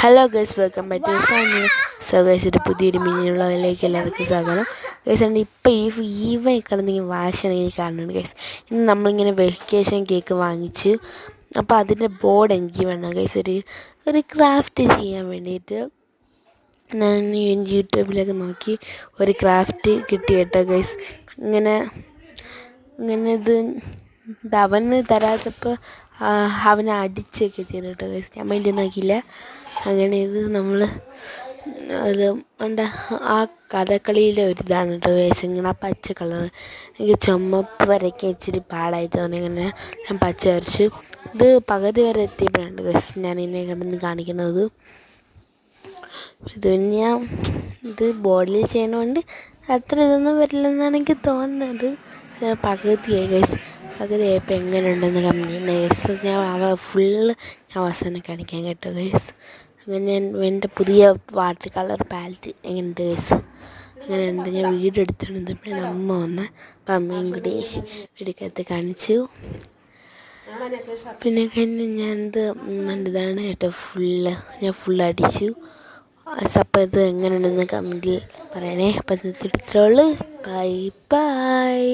Hello guys, welcome back to channel. So guys, ഒരു പുതിയൊരു മിനിയുള്ളതിലേക്ക് എല്ലാവർക്കും സ്വാഗതം. ഗൈസ് ഉണ്ട് ഇപ്പോൾ ഈവൻ കിടന്ന് വാശാണ് ഈ കാണുന്നുണ്ട് ഗൈസ്. ഇന്ന് നമ്മളിങ്ങനെ വെക്കേഷൻ കേക്ക് വാങ്ങിച്ചു. അപ്പോൾ അതിൻ്റെ ബോർഡ് എനിക്ക് വേണം ഗൈസ്, ഒരു ക്രാഫ്റ്റ് ചെയ്യാൻ വേണ്ടിയിട്ട്. ഞാൻ യൂട്യൂബിലൊക്കെ നോക്കി ഒരു ക്രാഫ്റ്റ് കിട്ടി കേട്ടോ ഗൈസ്. ഇങ്ങനെ ഇത് അവന് തരാത്തപ്പോൾ അവനെ അടിച്ചൊക്കെ ചെയ്തു കേട്ടോ ഗൈസ്. ഞാൻ വേണ്ടി നോക്കിയില്ല. അങ്ങനെ ഇത് നമ്മൾ അത് ഉണ്ട് ആ കഥകളിയിലെ ഒരിതാണ് കേട്ടോ ഗൈസ്. ഇങ്ങനെ ആ പച്ച കളർ എനിക്ക് ചുമപ്പ് വരയ്ക്കാൻ ഇച്ചിരി പാടായിട്ട് തോന്നി. ഇങ്ങനെ ഞാൻ പച്ച വരച്ചു. ഇത് പകുതി വരെ എത്തിയപ്പോഴാണ് ഗൈസ് ഞാൻ ഇതിനെ കിടന്ന് കാണിക്കുന്നത്. ഇത് ബോർഡിൽ ചെയ്യണോണ്ട് അത്ര ഇതൊന്നും വരില്ലെന്നാണ് എനിക്ക് തോന്നുന്നത്. പകുതിയായി ഗൈസ്. പകുതിയായപ്പോൾ എങ്ങനെയുണ്ടെന്ന് കമ്പനി ഗൈസ് ഞാൻ ഫുള്ള് ഞാൻ അവസാനം കാണിക്കാൻ കേട്ടോ ഗൈസ്. അങ്ങനെ എൻ്റെ പുതിയ വാട്ടർ കളർ പാലറ്റ് എങ്ങനെയുണ്ട് ഗൈസ്, അങ്ങനെ ഉണ്ട്. ഞാൻ വീഡിയോ എടുത്തുകൊണ്ടിരുന്നപ്പോഴാണ് അമ്മ വന്ന്. അപ്പം അമ്മയും കൂടി വീടിക്കകത്ത് കാണിച്ചു. പിന്നെ കഴിഞ്ഞ് ഞാനിത് ഇതാണ് കേട്ടോ ഞാൻ ഫുള്ള് അടിച്ചു. അപ്പം ഇത് എങ്ങനെയുണ്ടെന്ന് കമൻറ്റിൽ പറയണേ. അപ്പം ഇത്രയുള്ളൂ. Bye by.